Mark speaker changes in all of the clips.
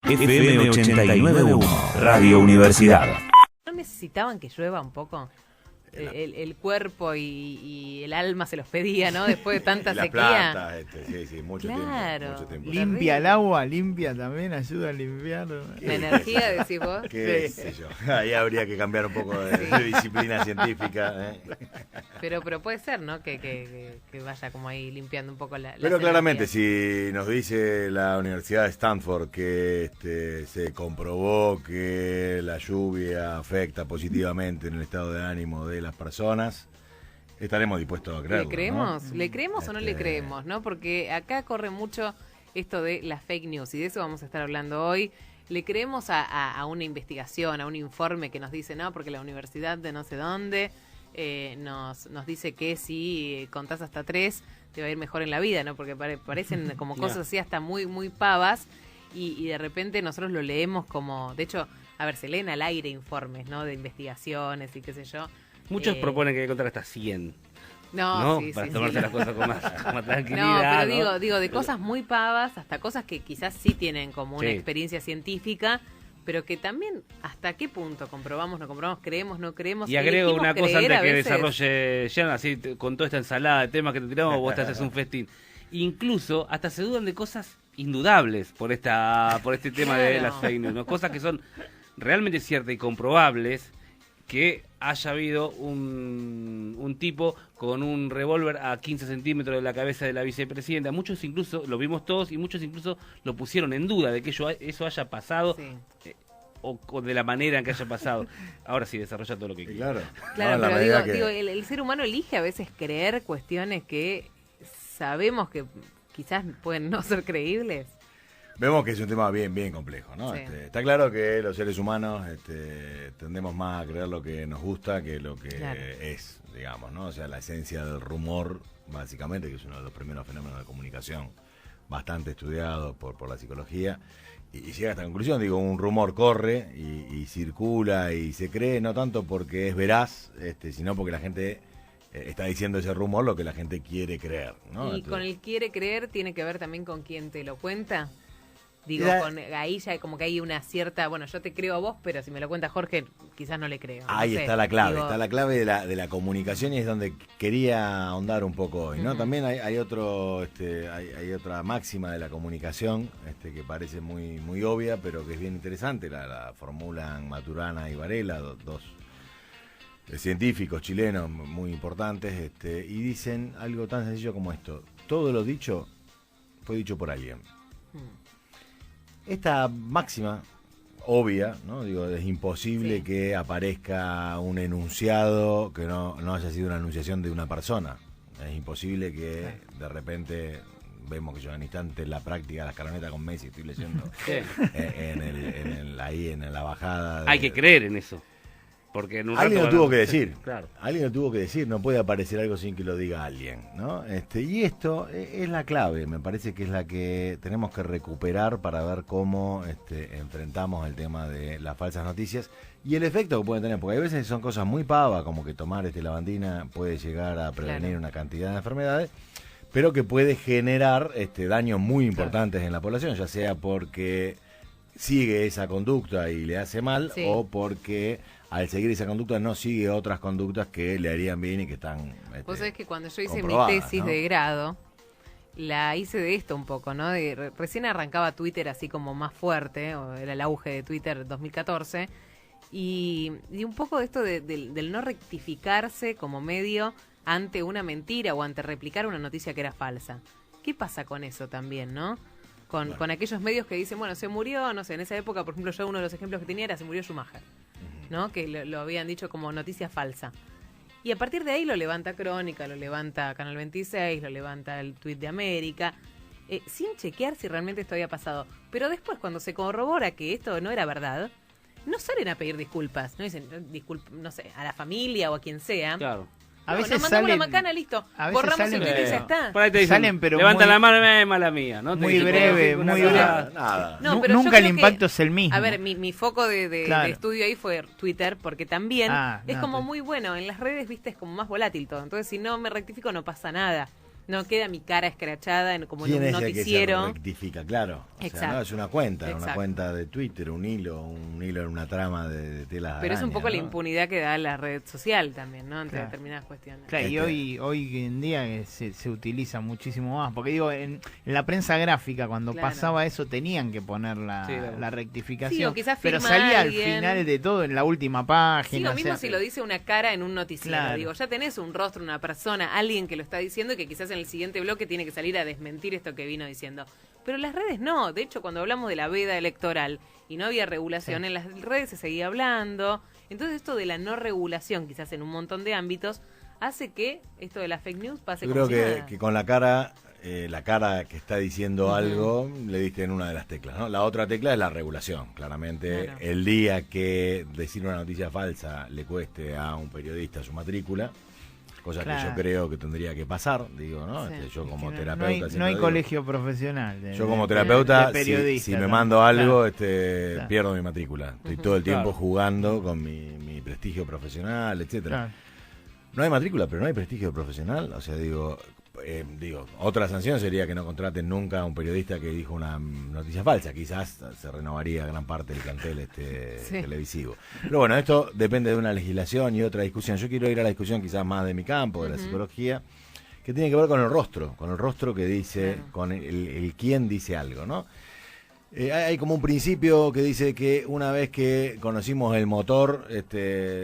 Speaker 1: FM 89.1 Radio Universidad.
Speaker 2: ¿No necesitaban que llueva un poco? El cuerpo y el alma se los pedía, ¿no? Después de tanta
Speaker 3: la
Speaker 2: sequía.
Speaker 3: Planta, sí, mucho
Speaker 2: Claro.
Speaker 3: tiempo.
Speaker 4: Limpia el agua, limpia también, ayuda a limpiar.
Speaker 2: La energía, decís vos.
Speaker 3: ¿Qué sé yo? Ahí habría que cambiar un poco de disciplina científica.
Speaker 2: Pero puede ser, ¿no? Que vaya como ahí limpiando un poco la
Speaker 3: Pero claramente,
Speaker 2: energías.
Speaker 3: si nos dice la Universidad de Stanford que se comprobó que la lluvia afecta positivamente en el estado de ánimo de las personas, estaremos dispuestos a creerlo.
Speaker 2: ¿Le creemos o no le creemos? ¿No? Porque acá corre mucho esto de las fake news y de eso vamos a estar hablando hoy. ¿Le creemos a una investigación, a un informe que nos dice, no, porque la universidad de no sé dónde nos dice que si contás hasta 3 te va a ir mejor en la vida, ¿no? Porque parecen como cosas así hasta muy, muy pavas y de repente nosotros lo leemos como... De hecho, a ver, se leen al aire informes, ¿no? De investigaciones y qué sé yo.
Speaker 5: Muchos proponen que hay que contar hasta 100.
Speaker 2: No, sí,
Speaker 5: para
Speaker 2: sí,
Speaker 5: tomarse
Speaker 2: sí.
Speaker 5: las cosas con más tranquilidad.
Speaker 2: No, pero digo, de cosas muy pavas hasta cosas que quizás sí tienen como una experiencia científica, pero que también hasta qué punto comprobamos, no comprobamos, creemos, no creemos.
Speaker 5: Y agrego una cosa antes que
Speaker 2: veces.
Speaker 5: desarrolle Jan, así con toda esta ensalada de temas que te tiramos, vos te haces un festín. Incluso hasta se dudan de cosas indudables por este tema de las fake news, ¿no? Cosas que son realmente ciertas y comprobables, que haya habido un tipo con un revólver a 15 centímetros de la cabeza de la vicepresidenta. Muchos incluso, lo vimos todos, y muchos incluso lo pusieron en duda de que eso haya pasado, o de la manera en que haya pasado. Ahora sí, desarrolla todo lo que quiera.
Speaker 2: Claro, pero digo, el ser humano elige a veces creer cuestiones que sabemos que quizás pueden no ser creíbles.
Speaker 3: Vemos que es un tema bien complejo, ¿no?
Speaker 2: Sí.
Speaker 3: Está claro que los seres humanos tendemos más a creer lo que nos gusta que lo que es, digamos, ¿no? O sea, la esencia del rumor, básicamente, que es uno de los primeros fenómenos de comunicación bastante estudiado por la psicología, y llega a esta conclusión, digo, un rumor corre y circula y se cree, no tanto porque es veraz, sino porque la gente está diciendo ese rumor lo que la gente quiere creer, ¿no?
Speaker 2: Y con el quiere creer tiene que ver también con quién te lo cuenta. Digo, ahí ya como que hay una cierta... Bueno, yo te creo a vos, pero si me lo cuenta Jorge, quizás no le creo.
Speaker 3: Ahí
Speaker 2: no sé,
Speaker 3: está la clave,
Speaker 2: digo...
Speaker 3: está la clave de la comunicación, y es donde quería ahondar un poco hoy, ¿no? También hay otra máxima de la comunicación que parece muy obvia, pero que es bien interesante. La formulan Maturana y Varela, dos científicos chilenos muy importantes, y dicen algo tan sencillo como esto: todo lo dicho fue dicho por alguien. Esta máxima obvia, ¿no? Digo, es imposible que aparezca un enunciado que no haya sido una enunciación de una persona. Es imposible que de repente vemos que yo en instante en la práctica de las caronetas con Messi estoy leyendo ahí en la bajada.
Speaker 5: Hay que creer en eso. Porque en un
Speaker 3: alguien
Speaker 5: rato
Speaker 3: lo tuvo que decir.
Speaker 5: Claro.
Speaker 3: Alguien lo tuvo que decir, no puede aparecer algo sin que lo diga alguien, ¿no? Y esto es la clave, me parece que es la que tenemos que recuperar para ver cómo enfrentamos el tema de las falsas noticias y el efecto que pueden tener, porque hay veces son cosas muy pavas, como que tomar lavandina puede llegar a prevenir una cantidad de enfermedades, pero que puede generar daños muy importantes en la población, ya sea porque sigue esa conducta y le hace mal, o porque al seguir esa conducta no sigue otras conductas que le harían bien y que están
Speaker 2: Vos sabés que cuando yo hice mi tesis, ¿no?,
Speaker 3: de
Speaker 2: grado, la hice de esto un poco, ¿no? Recién arrancaba Twitter así como más fuerte, o era el auge de Twitter 2014, y un poco de esto del no rectificarse como medio ante una mentira o ante replicar una noticia que era falsa. ¿Qué pasa con eso también, no? Con aquellos medios que dicen, bueno, se murió, no sé, en esa época, por ejemplo, yo uno de los ejemplos que tenía era se murió Schumacher, ¿no? Que lo habían dicho como noticia falsa. Y a partir de ahí lo levanta Crónica, lo levanta Canal 26, lo levanta el Tuit de América, sin chequear si realmente esto había pasado. Pero después, cuando se corrobora que esto no era verdad, no salen a pedir disculpas, no dicen no sé, a la familia o a quien sea.
Speaker 5: Claro.
Speaker 4: A veces
Speaker 2: mandamos
Speaker 4: salen,
Speaker 2: la macana, listo.
Speaker 4: a veces
Speaker 2: Borramos
Speaker 4: salen,
Speaker 2: el tweet y ya está.
Speaker 5: Por ahí te dicen,
Speaker 4: salen, pero
Speaker 5: levanta
Speaker 4: muy-
Speaker 5: la mano, es mala mía, ¿no? Te
Speaker 4: muy
Speaker 5: dicen,
Speaker 4: breve,
Speaker 5: una
Speaker 4: muy
Speaker 5: cosa-
Speaker 4: breve.
Speaker 3: nada.
Speaker 2: No, pero yo
Speaker 4: Nunca el
Speaker 2: creo que-
Speaker 4: impacto es el mismo.
Speaker 2: A ver, mi foco de
Speaker 4: Claro.
Speaker 2: estudio ahí fue Twitter, porque también es
Speaker 4: no,
Speaker 2: como
Speaker 4: pues.
Speaker 2: muy bueno. En las redes, viste, es como más volátil todo. Entonces, si no me rectifico, no pasa nada. No queda mi cara escrachada como en
Speaker 3: ¿Quién
Speaker 2: un
Speaker 3: es el que
Speaker 2: noticiero.
Speaker 3: se rectifica? Claro. O sea,
Speaker 2: Exacto.
Speaker 3: no es una cuenta
Speaker 2: Exacto.
Speaker 3: de Twitter, un hilo en una trama de telas.
Speaker 2: Pero es un poco la
Speaker 3: ¿no?
Speaker 2: impunidad que da la red social también, ¿no? Ante
Speaker 4: Claro.
Speaker 2: determinadas cuestiones.
Speaker 4: Claro, y hoy en día se utiliza muchísimo más. Porque digo, en la prensa gráfica, cuando
Speaker 2: Claro.
Speaker 4: pasaba eso, tenían que poner la rectificación.
Speaker 2: Sí, o quizás
Speaker 4: pero
Speaker 2: firma
Speaker 4: salía
Speaker 2: alguien.
Speaker 4: al final de todo, en la última página.
Speaker 2: Sí, lo
Speaker 4: o
Speaker 2: mismo
Speaker 4: sea,
Speaker 2: si lo dice una cara en un noticiero.
Speaker 4: Claro.
Speaker 2: Digo, ya tenés un rostro, una persona, alguien que lo está diciendo y que quizás en el siguiente bloque tiene que salir a desmentir esto que vino diciendo. Pero las redes no. De hecho, cuando hablamos de la veda electoral y no había regulación,
Speaker 4: Sí.
Speaker 2: en las redes se seguía hablando. Entonces esto de la no regulación, quizás en un montón de ámbitos, hace que esto de la fake news pase
Speaker 3: Yo
Speaker 2: como
Speaker 3: creo
Speaker 2: si
Speaker 3: que,
Speaker 2: nada.
Speaker 3: que con la cara que está diciendo algo, le diste en una de las teclas, ¿no? La otra tecla es la regulación, claramente.
Speaker 2: Claro.
Speaker 3: El día que decir una noticia falsa le cueste a un periodista su matrícula, cosa que
Speaker 4: Claro.
Speaker 3: yo creo que tendría que pasar, digo, ¿no?
Speaker 2: Sí.
Speaker 3: Yo
Speaker 4: es
Speaker 3: como
Speaker 4: que
Speaker 3: terapeuta
Speaker 4: no hay
Speaker 3: siempre digo,
Speaker 4: colegio profesional.
Speaker 3: yo como terapeuta,
Speaker 4: de periodista,
Speaker 3: si me
Speaker 4: ¿no?
Speaker 3: mando algo,
Speaker 4: Claro. Claro.
Speaker 3: pierdo mi matrícula. Estoy todo el tiempo
Speaker 5: Claro.
Speaker 3: jugando con mi prestigio profesional, etcétera.
Speaker 4: Claro.
Speaker 3: No hay matrícula, pero no hay prestigio profesional. O sea, digo, otra sanción sería que no contraten nunca a un periodista que dijo una noticia falsa. Quizás se renovaría gran parte del plantel
Speaker 2: Sí.
Speaker 3: televisivo. Pero bueno, esto depende de una legislación y otra discusión. Yo quiero ir a la discusión quizás más de mi campo, de la psicología, que tiene que ver con el rostro que dice,
Speaker 2: Claro.
Speaker 3: con el quién dice algo, ¿no? Hay como un principio que dice que una vez que conocimos el motor,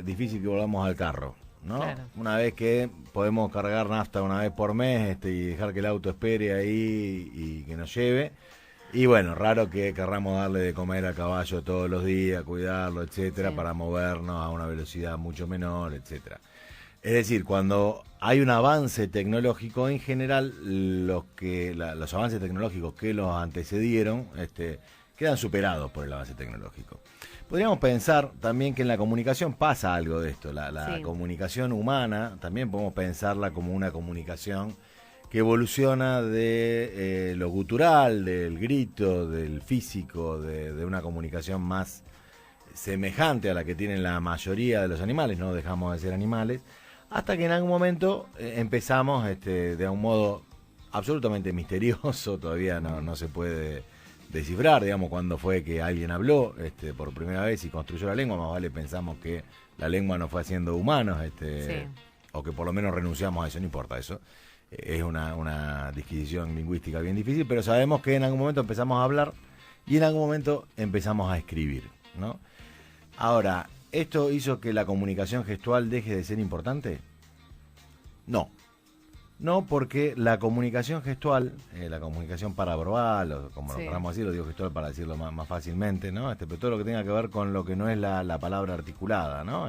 Speaker 3: difícil que volvamos al carro, ¿no?
Speaker 2: Claro.
Speaker 3: Una vez que podemos cargar nafta una vez por mes y dejar que el auto espere ahí y que nos lleve. Y bueno, raro que querramos darle de comer al caballo todos los días, cuidarlo, etcétera,
Speaker 2: Sí.
Speaker 3: para movernos a una velocidad mucho menor, etcétera. Es decir, cuando hay un avance tecnológico, en general los avances tecnológicos que los antecedieron quedan superados por el avance tecnológico. Podríamos pensar también que en la comunicación pasa algo de esto. La
Speaker 2: Sí.
Speaker 3: comunicación humana, también podemos pensarla como una comunicación que evoluciona de lo gutural, del grito, del físico, de una comunicación más semejante a la que tienen la mayoría de los animales, no dejamos de ser animales, hasta que en algún momento empezamos de un modo absolutamente misterioso, todavía no se puede descifrar, digamos, cuándo fue que alguien habló por primera vez y construyó la lengua. Más vale pensamos que la lengua nos fue haciendo humanos,
Speaker 2: Sí.
Speaker 3: o que por lo menos renunciamos a eso, no importa eso. Es una disquisición lingüística bien difícil, pero sabemos que en algún momento empezamos a hablar y en algún momento empezamos a escribir, ¿no? Ahora, ¿esto hizo que la comunicación gestual deje de ser importante? No. No, porque la comunicación gestual, la comunicación paraverbal, o como
Speaker 2: Sí.
Speaker 3: lo queramos decir, lo digo gestual para decirlo más fácilmente, ¿no? Pero todo lo que tenga que ver con lo que no es la palabra articulada, ¿no?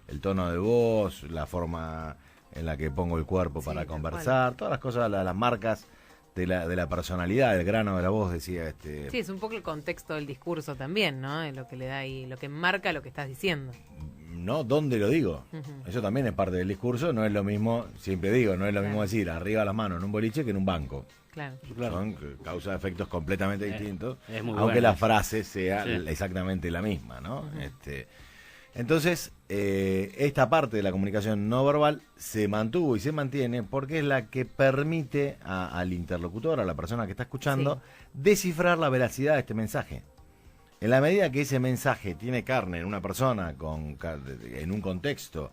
Speaker 3: El tono de voz, la forma en la que pongo el cuerpo
Speaker 2: Sí,
Speaker 3: para
Speaker 2: tal
Speaker 3: conversar, todas las cosas, las marcas de la personalidad, el grano de la voz, decía
Speaker 2: Sí, es un poco el contexto del discurso también, ¿no? Lo que le da ahí, lo que marca lo que estás diciendo.
Speaker 3: ¿no? ¿Dónde lo digo?
Speaker 2: Ujú.
Speaker 3: Eso también es parte del discurso, no es lo mismo, siempre digo, no es lo mismo decir arriba las manos en un boliche que en un banco.
Speaker 2: Claro.
Speaker 5: Claro.
Speaker 3: Son causa efectos completamente distintos,
Speaker 5: es muy
Speaker 3: aunque
Speaker 5: bueno
Speaker 3: la
Speaker 5: eso.
Speaker 3: frase sea
Speaker 5: Sí.
Speaker 3: exactamente la misma, ¿no? Entonces, esta parte de la comunicación no verbal se mantuvo y se mantiene porque es la que permite al interlocutor, a la persona que está escuchando, descifrar la veracidad de este mensaje. En la medida que ese mensaje tiene carne en una persona, en un contexto,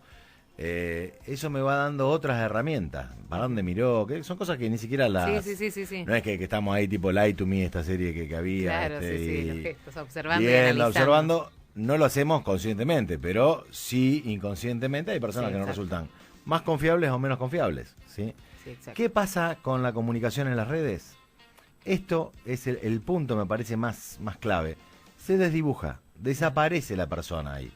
Speaker 3: eso me va dando otras herramientas. ¿Para dónde miró? Que son cosas que ni siquiera las...
Speaker 2: Sí.
Speaker 3: No es que estamos ahí tipo Lie to Me, esta serie que había.
Speaker 2: Claro, sí, los gestos, observando y
Speaker 3: bien,
Speaker 2: analizando.
Speaker 3: observando, no lo hacemos conscientemente, pero sí inconscientemente hay personas
Speaker 2: Sí,
Speaker 3: que no
Speaker 2: exacto.
Speaker 3: resultan más confiables o menos confiables, ¿sí?
Speaker 2: Sí, exacto.
Speaker 3: ¿Qué pasa con la comunicación en las redes? Esto es el punto, me parece, más clave. Se desdibuja, desaparece la persona ahí.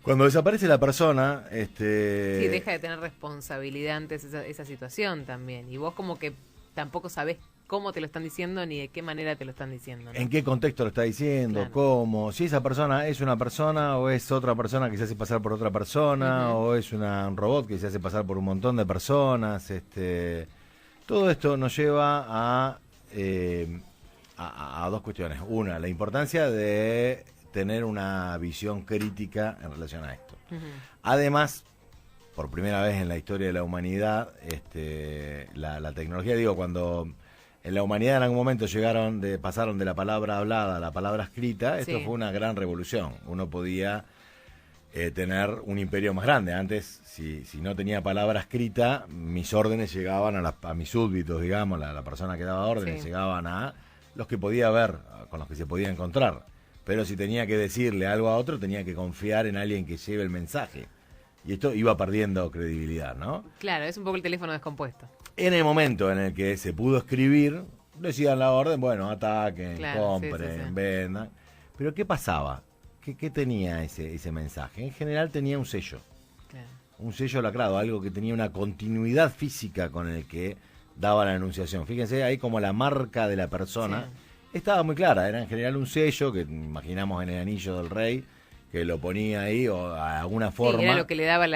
Speaker 3: Cuando desaparece la persona,
Speaker 2: Sí, deja de tener responsabilidad antes esa situación también. Y vos como que tampoco sabés cómo te lo están diciendo ni de qué manera te lo están diciendo, ¿no?
Speaker 3: en qué contexto lo está diciendo,
Speaker 2: Claro.
Speaker 3: cómo, si esa persona es una persona o es otra persona que se hace pasar por otra persona,
Speaker 2: Ujú.
Speaker 3: o es un robot que se hace pasar por un montón de personas. Todo esto nos lleva a dos cuestiones. Una, la importancia de tener una visión crítica en relación a esto.
Speaker 2: Ujú.
Speaker 3: Además, por primera vez en la historia de la humanidad, la tecnología, digo, cuando en la humanidad en algún momento pasaron de la palabra hablada a la palabra escrita, esto
Speaker 2: Sí.
Speaker 3: fue una gran revolución. Uno podía tener un imperio más grande. Antes, si no tenía palabra escrita, mis órdenes llegaban a mis súbditos, digamos, la persona que daba órdenes,
Speaker 2: Sí.
Speaker 3: llegaban a los que podía ver, con los que se podía encontrar. Pero si tenía que decirle algo a otro, tenía que confiar en alguien que lleve el mensaje. Y esto iba perdiendo credibilidad, ¿no?
Speaker 2: Claro, es un poco el teléfono descompuesto.
Speaker 3: En el momento en el que se pudo escribir, decían la orden, bueno, ataquen,
Speaker 2: Claro,
Speaker 3: compren,
Speaker 2: sí, sí.
Speaker 3: vendan. Pero ¿qué pasaba? ¿Qué tenía ese mensaje? En general tenía un sello.
Speaker 2: Claro.
Speaker 3: Un sello lacrado, algo que tenía una continuidad física con el que daba la enunciación. Fíjense, ahí como la marca de la persona estaba muy clara. Era en general un sello que imaginamos en el anillo del rey, que lo ponía ahí o a alguna
Speaker 2: Sí,
Speaker 3: forma
Speaker 2: era lo que le daba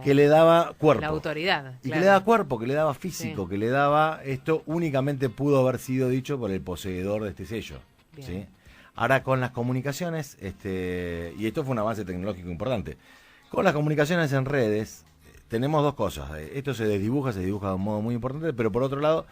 Speaker 3: que le daba cuerpo.
Speaker 2: la autoridad.
Speaker 3: Y
Speaker 2: claro.
Speaker 3: que le daba cuerpo, que le daba físico,
Speaker 2: Sí.
Speaker 3: que le daba... Esto únicamente pudo haber sido dicho por el poseedor de este sello.
Speaker 2: Bien.
Speaker 3: ¿Sí? Ahora, con las comunicaciones, y esto fue un avance tecnológico importante, con las comunicaciones en redes, tenemos dos cosas. Esto se desdibuja de un modo muy importante, pero por otro lado,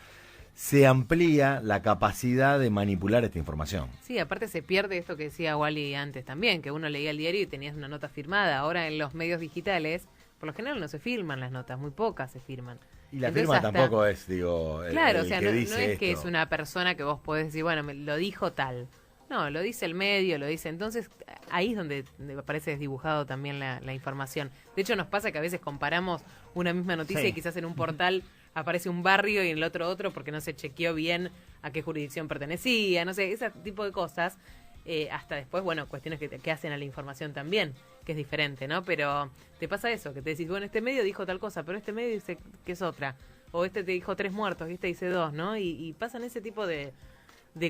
Speaker 3: se amplía la capacidad de manipular esta información.
Speaker 2: Sí, aparte se pierde esto que decía Wally antes también, que uno leía el diario y tenías una nota firmada. Ahora en los medios digitales, por lo general no se firman las notas, muy pocas se firman.
Speaker 3: Y la
Speaker 2: Entonces,
Speaker 3: firma
Speaker 2: hasta-
Speaker 3: tampoco es, digo,
Speaker 2: Claro,
Speaker 3: el
Speaker 2: o sea,
Speaker 3: que
Speaker 2: no
Speaker 3: dice
Speaker 2: es que
Speaker 3: esto.
Speaker 2: es una persona que vos podés decir, bueno, me lo dijo tal. No, lo dice el medio, lo dice. Entonces, ahí es donde me parece desdibujado también la información. De hecho, nos pasa que a veces comparamos una misma noticia
Speaker 3: Sí.
Speaker 2: y quizás en un portal aparece un barrio y en el otro porque no se chequeó bien a qué jurisdicción pertenecía, no sé, ese tipo de cosas. Hasta después, bueno, cuestiones que hacen a la información también, que es diferente, ¿no? Pero te pasa eso, que te decís, bueno, este medio dijo tal cosa, pero este medio dice que es otra. O este te dijo 3 muertos y este dice 2, ¿no? Y pasan ese tipo de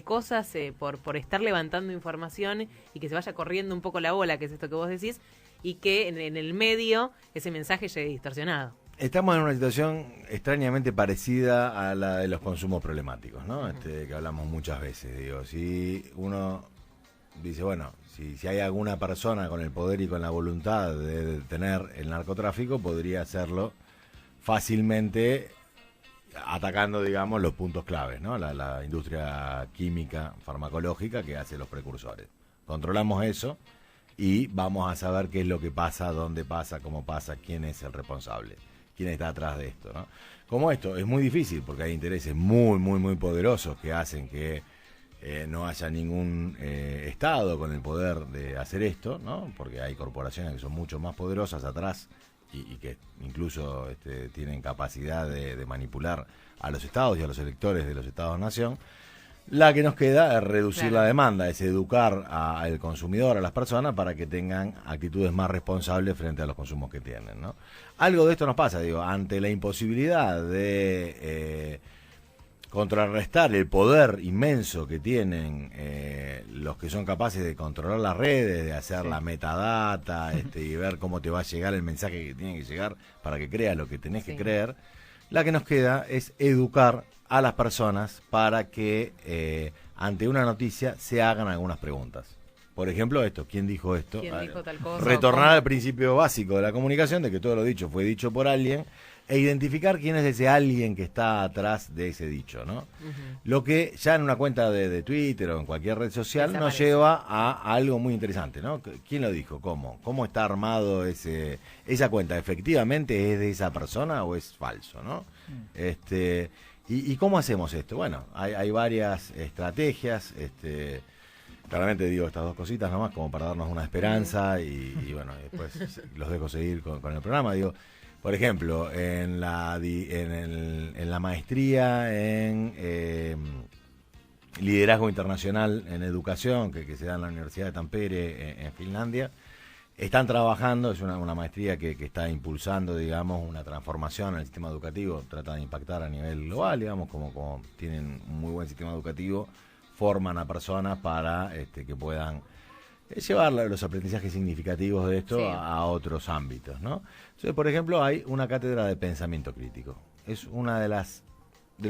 Speaker 2: cosas por estar levantando información y que se vaya corriendo un poco la bola, que es esto que vos decís, y que en el medio ese mensaje llegue distorsionado.
Speaker 3: Estamos en una situación extrañamente parecida a la de los consumos problemáticos, ¿no? Que hablamos muchas veces. Digo, si uno dice, bueno, si hay alguna persona con el poder y con la voluntad de detener el narcotráfico, podría hacerlo fácilmente atacando, digamos, los puntos claves, ¿no? La industria química, farmacológica que hace los precursores. Controlamos eso y vamos a saber qué es lo que pasa, dónde pasa, cómo pasa, quién es el responsable, quién está atrás de esto, ¿no? Como esto es muy difícil porque hay intereses muy, muy, muy poderosos que hacen que no haya ningún Estado con el poder de hacer esto, ¿no? Porque hay corporaciones que son mucho más poderosas atrás y que incluso tienen capacidad de manipular a los estados y a los electores de los estados-nación. La que nos queda es reducir
Speaker 2: Claro.
Speaker 3: la demanda, es educar al consumidor, a las personas, para que tengan actitudes más responsables frente a los consumos que tienen, ¿no? Algo de esto nos pasa, digo, ante la imposibilidad de contrarrestar el poder inmenso que tienen los que son capaces de controlar las redes, de hacer la metadata, y ver cómo te va a llegar el mensaje que tiene que llegar para que creas lo que tenés que
Speaker 2: Sí.
Speaker 3: creer. La que nos queda es educar a las personas para que ante una noticia se hagan algunas preguntas. Por ejemplo, esto, ¿quién dijo esto?
Speaker 2: ¿Quién dijo tal cosa?
Speaker 3: Retornar
Speaker 2: ¿Cómo?
Speaker 3: al principio básico de la comunicación, de que todo lo dicho fue dicho por alguien, e identificar quién es ese alguien que está atrás de ese dicho, ¿no?
Speaker 2: Ujú.
Speaker 3: Lo que ya en una cuenta de Twitter o en cualquier red social nos
Speaker 2: Desaparece.
Speaker 3: lleva a algo muy interesante, ¿no? ¿Quién lo dijo? ¿Cómo está armado esa cuenta? ¿Efectivamente es de esa persona o es falso, no? ¿Y cómo hacemos esto? Bueno, hay varias estrategias, claramente digo estas dos cositas nomás como para darnos una esperanza y bueno, después los dejo seguir con el programa. Digo, por ejemplo, en la maestría en liderazgo internacional en educación que se da en la Universidad de Tampere en Finlandia, están trabajando, es una maestría que está impulsando, digamos, una transformación en el sistema educativo, trata de impactar a nivel global, digamos, como tienen un muy buen sistema educativo, forman a personas para que puedan llevar los aprendizajes significativos de esto
Speaker 2: Sí.
Speaker 3: a otros ámbitos, ¿no? Entonces, por ejemplo, hay una cátedra de pensamiento crítico. Es una de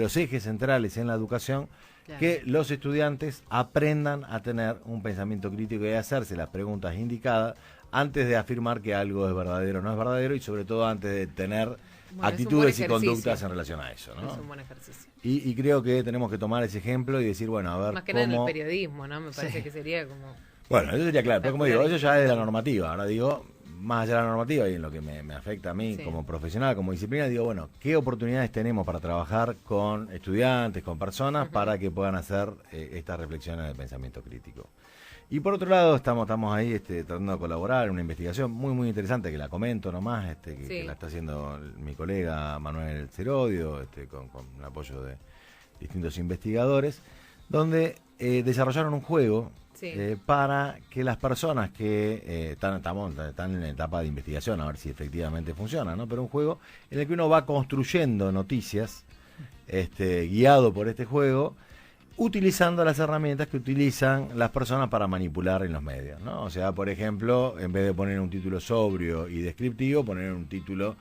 Speaker 3: los ejes centrales en la educación,
Speaker 2: Claro.
Speaker 3: que los estudiantes aprendan a tener un pensamiento crítico y a hacerse las preguntas indicadas antes de afirmar que algo es verdadero o no es verdadero, y sobre todo antes de tener
Speaker 2: Bueno,
Speaker 3: actitudes
Speaker 2: es un
Speaker 3: y
Speaker 2: buen
Speaker 3: conductas
Speaker 2: ejercicio.
Speaker 3: en relación a eso, ¿no?
Speaker 2: Es un buen ejercicio.
Speaker 3: Y creo que tenemos que tomar ese ejemplo y decir, bueno, a ver
Speaker 2: Más que nada en el
Speaker 3: cómo...
Speaker 2: periodismo, ¿no? Me parece que sería como...
Speaker 3: Bueno, eso sería claro, pero como digo, eso ya es de la normativa. Ahora digo, más allá de la normativa y en lo que me afecta a mí
Speaker 2: Sí.
Speaker 3: como profesional, como disciplina, digo, bueno, ¿qué oportunidades tenemos para trabajar con estudiantes, con personas, para que puedan hacer estas reflexiones de pensamiento crítico? Y por otro lado, estamos ahí tratando de colaborar en una investigación muy interesante, que la comento nomás, que la está haciendo mi colega Manuel Cerodio, con el apoyo de distintos investigadores, donde desarrollaron un juego para que las personas que están en etapa de investigación, a ver si efectivamente funciona, ¿no? Pero un juego en el que uno va construyendo noticias, guiado por este juego, utilizando las herramientas que utilizan las personas para manipular en los medios, ¿no? O sea, por ejemplo, en vez de poner un título sobrio y descriptivo, poner un título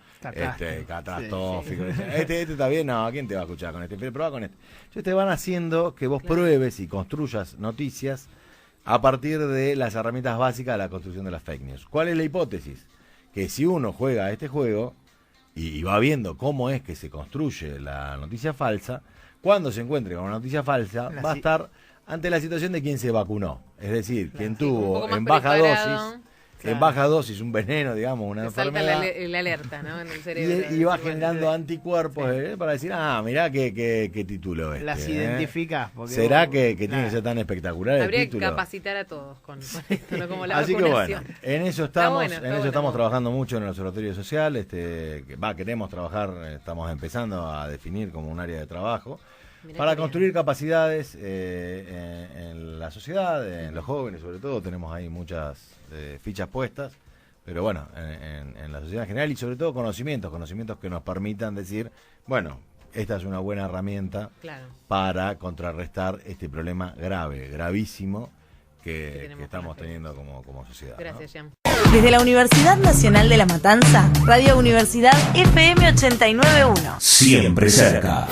Speaker 3: catastrófico. Sí. Este está bien, no, ¿quién te va a escuchar con este? Prueba con este. Entonces te van haciendo que vos pruebes y construyas noticias a partir de las herramientas básicas de la construcción de las fake news. ¿Cuál es la hipótesis? Que si uno juega a este juego y va viendo cómo es que se construye la noticia falsa, cuando se encuentre con una noticia falsa, va a estar ante la situación de quien se vacunó. Es decir, quien tuvo en baja dosis un veneno, digamos, una enfermedad.
Speaker 2: Salta el alerta, ¿no? En el cerebro.
Speaker 3: Y va generando anticuerpos para decir, mirá qué título es.
Speaker 4: Las identificás.
Speaker 3: ¿Será que tiene que ser tan espectacular
Speaker 2: Habría
Speaker 3: el título?
Speaker 2: que capacitar a todos con esto, ¿no? Como la
Speaker 3: Así que
Speaker 2: vacunación.
Speaker 3: bueno, en eso estamos,
Speaker 2: Está
Speaker 3: trabajando mucho en el Observatorio Social, queremos trabajar, estamos empezando a definir como un área de trabajo, para construir capacidades en la sociedad, en los jóvenes sobre todo. Tenemos ahí muchas fichas puestas, pero bueno, en la sociedad en general, y sobre todo conocimientos que nos permitan decir, bueno, esta es una buena herramienta para contrarrestar este problema gravísimo que estamos teniendo como sociedad.
Speaker 2: Gracias, Jean.
Speaker 6: Desde la Universidad Nacional de La Matanza, Radio Universidad FM 89.1.
Speaker 1: Siempre cerca.